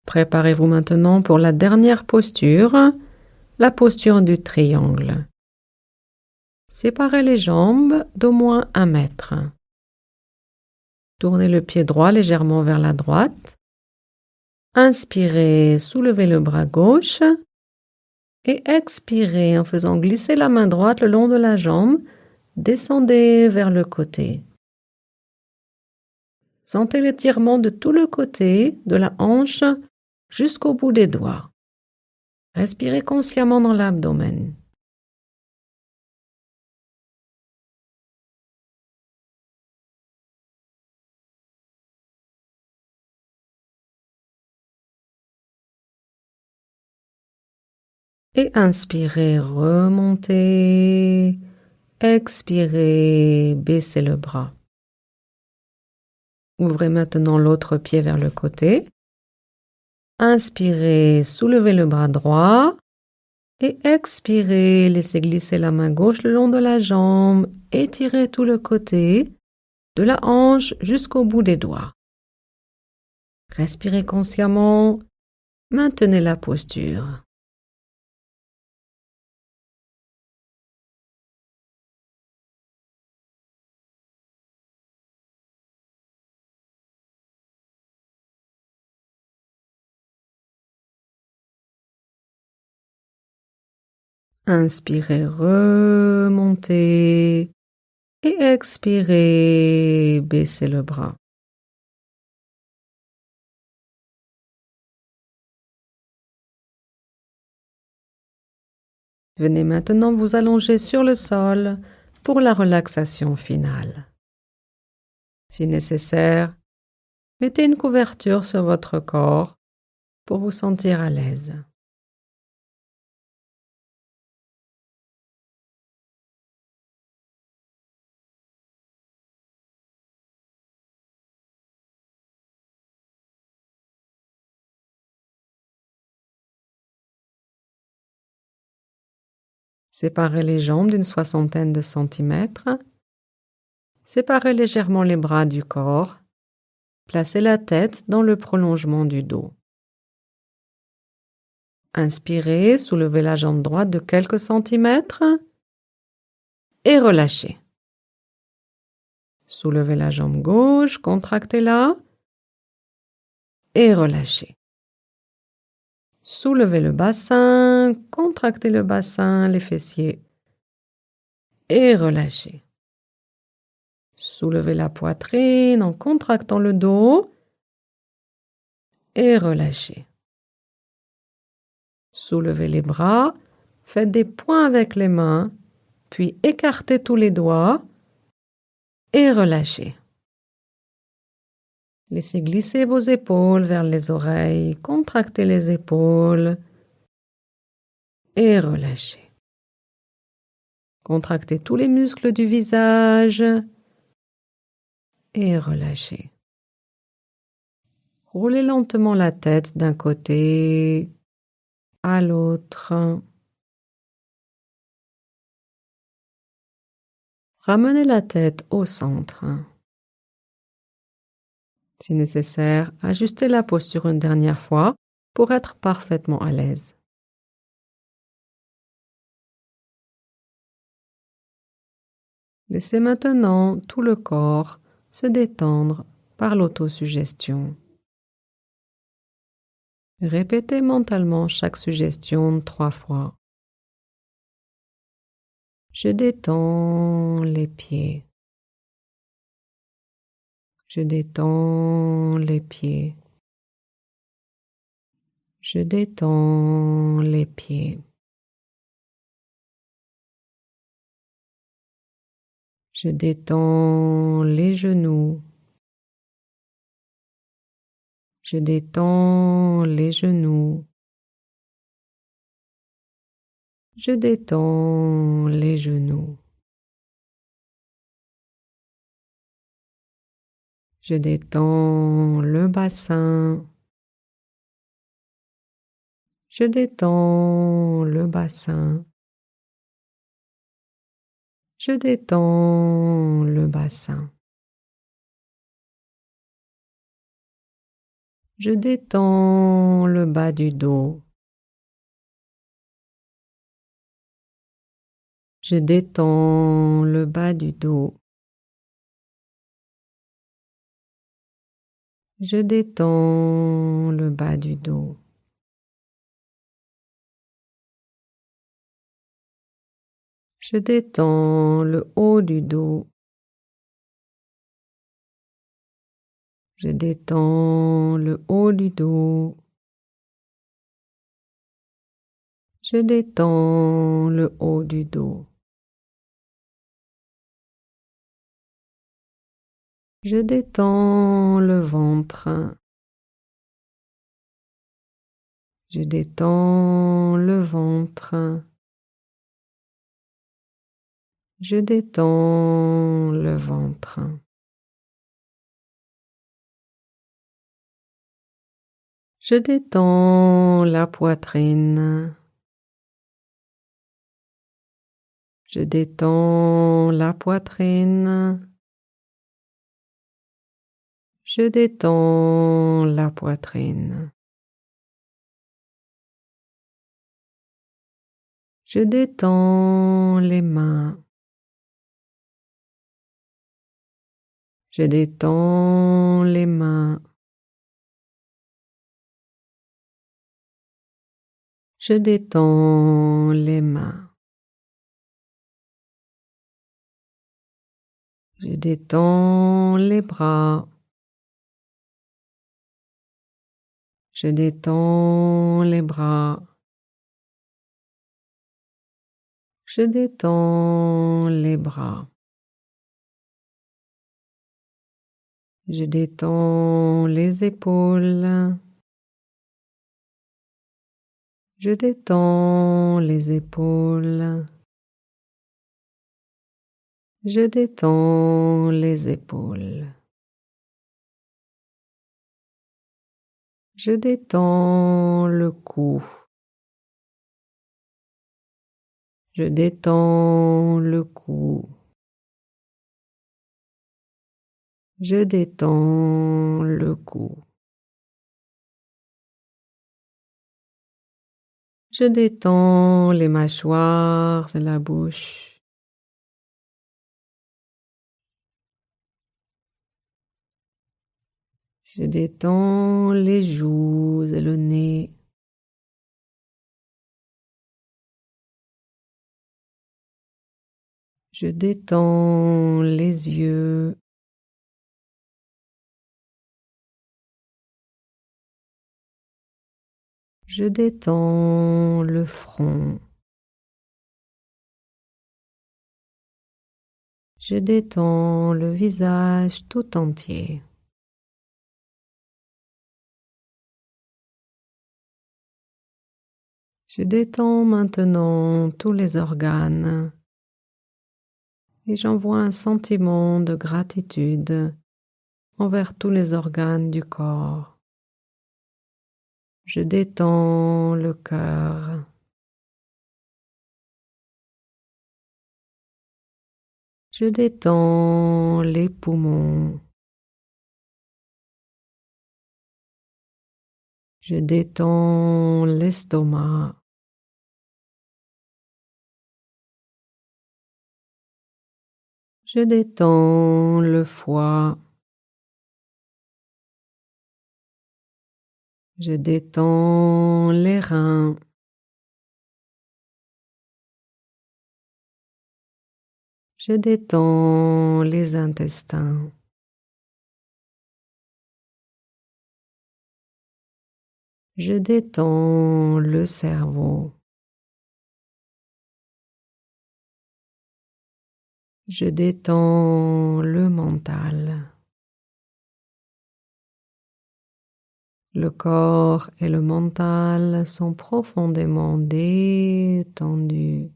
Préparez-vous maintenant pour la dernière posture, la posture du triangle. Séparez les jambes d'au moins 1 mètre. Tournez le pied droit légèrement vers la droite. Inspirez, soulevez le bras gauche et expirez en faisant glisser la main droite le long de la jambe. Descendez vers le côté. Sentez l'étirement de tout le côté, de la hanche jusqu'au bout des doigts. Respirez consciemment dans l'abdomen. Et inspirez, remontez. Expirez, baissez le bras. Ouvrez maintenant l'autre pied vers le côté. Inspirez, soulevez le bras droit. Et expirez, laissez glisser la main gauche le long de la jambe. Étirez tout le côté, de la hanche jusqu'au bout des doigts. Respirez consciemment. Maintenez la posture. Inspirez, remontez et expirez, baissez le bras. Venez maintenant vous allonger sur le sol pour la relaxation finale. Si nécessaire, Mettez une couverture sur votre corps pour vous sentir à l'aise. Séparez les jambes d'une soixantaine de centimètres. Séparez légèrement les bras du corps. Placez la tête dans le prolongement du dos. Inspirez, soulevez la jambe droite de quelques centimètres et relâchez. Soulevez la jambe gauche, contractez-la et relâchez. Soulevez le bassin, contractez le bassin, les fessiers et relâchez. Soulevez la poitrine en contractant le dos et relâchez. Soulevez les bras, faites des points avec les mains, puis écartez tous les doigts et relâchez. Laissez glisser vos épaules vers les oreilles, contractez les épaules et relâchez. Contractez tous les muscles du visage et relâchez. Roulez lentement la tête d'un côté à l'autre. Ramenez la tête au centre. Si nécessaire, ajustez la posture une dernière fois pour être parfaitement à l'aise. Laissez maintenant tout le corps se détendre par l'autosuggestion. Répétez mentalement chaque suggestion 3 fois. Je détends les pieds. Je détends les pieds. Je détends les pieds. Je détends les genoux. Je détends les genoux. Je détends les genoux. Je détends le bassin. Je détends le bassin. Je détends le bassin. Je détends le bas du dos. Je détends le bas du dos. Je détends le bas du dos. Je détends le haut du dos. Je détends le haut du dos. Je détends le haut du dos. Je détends le ventre. Je détends le ventre. Je détends le ventre. Je détends la poitrine. Je détends la poitrine. Je détends la poitrine. Je détends les mains. Je détends les mains. Je détends les mains. Je détends les bras. Je détends les bras. Je détends les bras. Je détends les épaules. Je détends les épaules. Je détends les épaules. Je détends le cou. Je détends le cou. Je détends le cou. Je détends les mâchoires et la bouche. Je détends les joues et le nez. Je détends les yeux. Je détends le front. Je détends le visage tout entier. Je détends maintenant tous les organes et j'envoie un sentiment de gratitude envers tous les organes du corps. Je détends le cœur. Je détends les poumons. Je détends l'estomac. Je détends le foie. Je détends les reins. Je détends les intestins. Je détends le cerveau. Je détends le mental. Le corps et le mental sont profondément détendus.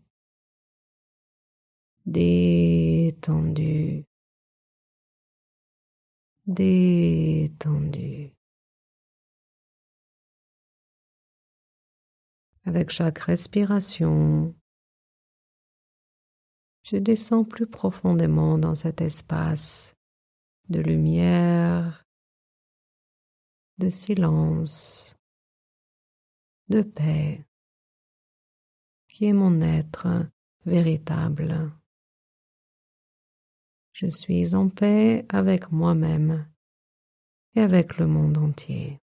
Détendus. Détendus. Avec chaque respiration, je descends plus profondément dans cet espace de lumière, de silence, de paix, qui est mon être véritable. Je suis en paix avec moi-même et avec le monde entier.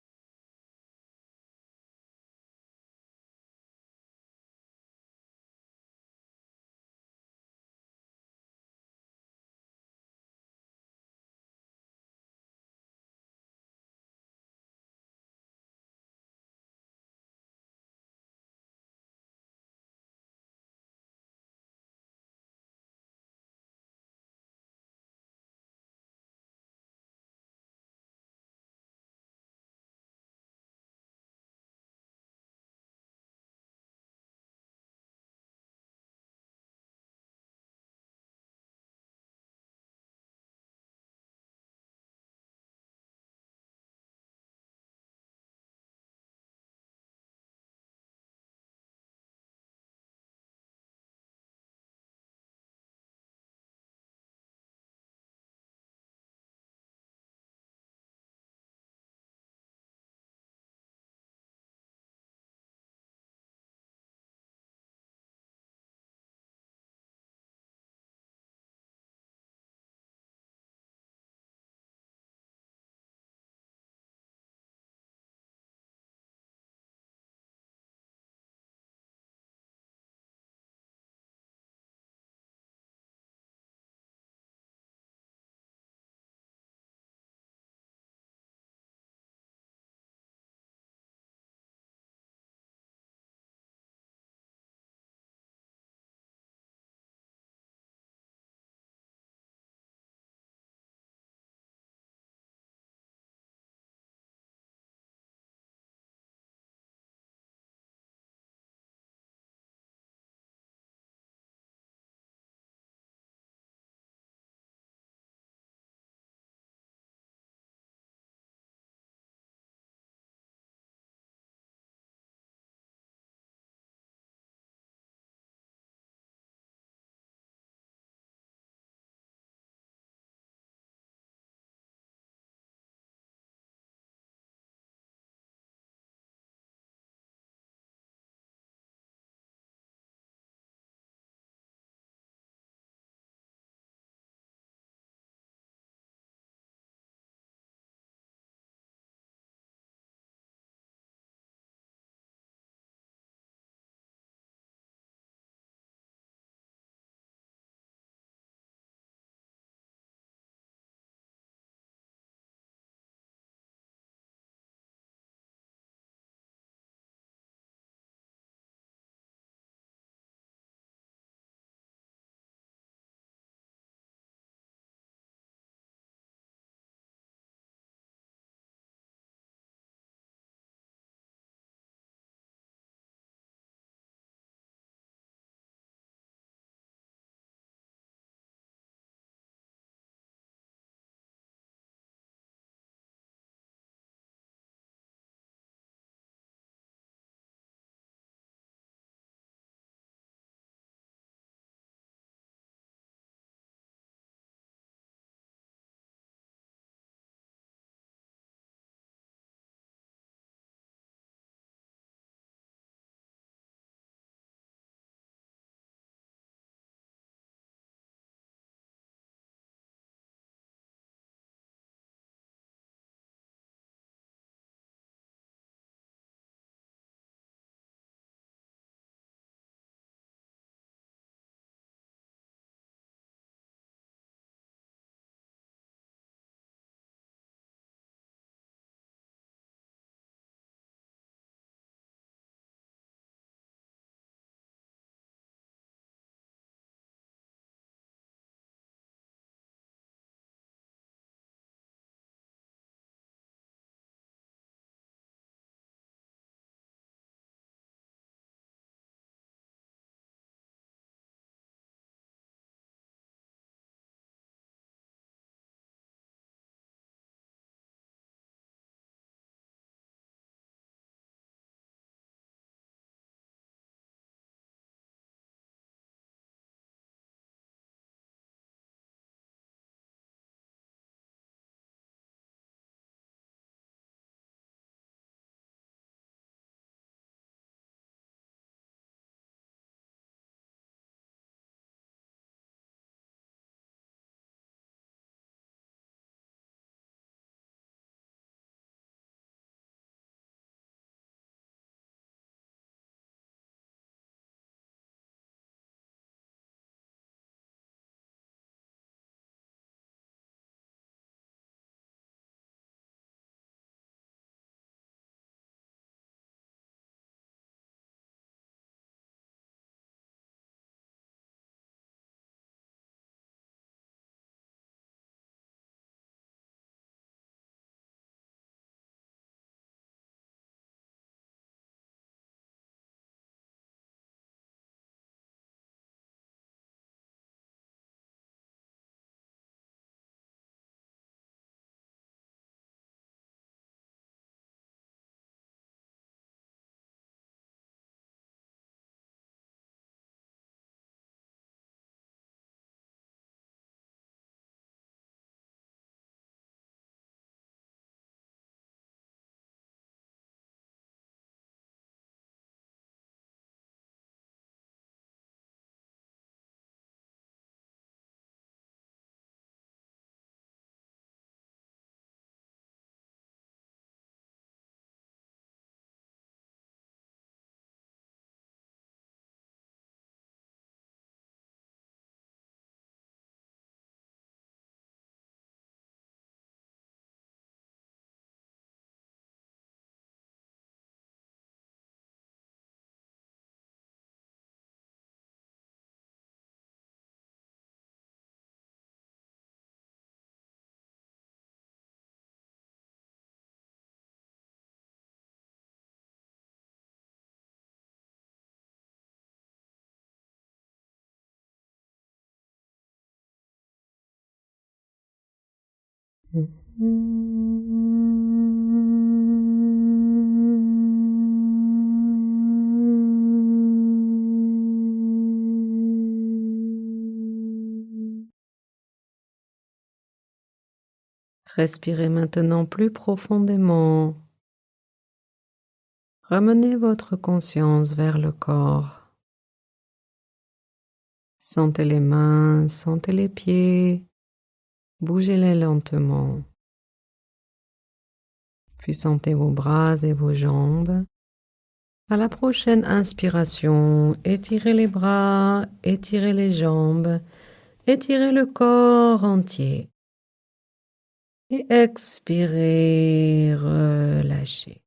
Respirez maintenant plus profondément. Ramenez votre conscience vers le corps. Sentez les mains, sentez les pieds, bougez-les lentement. Puis sentez vos bras et vos jambes. À la prochaine inspiration, étirez les bras, étirez les jambes, étirez le corps entier. Et expirez, relâchez.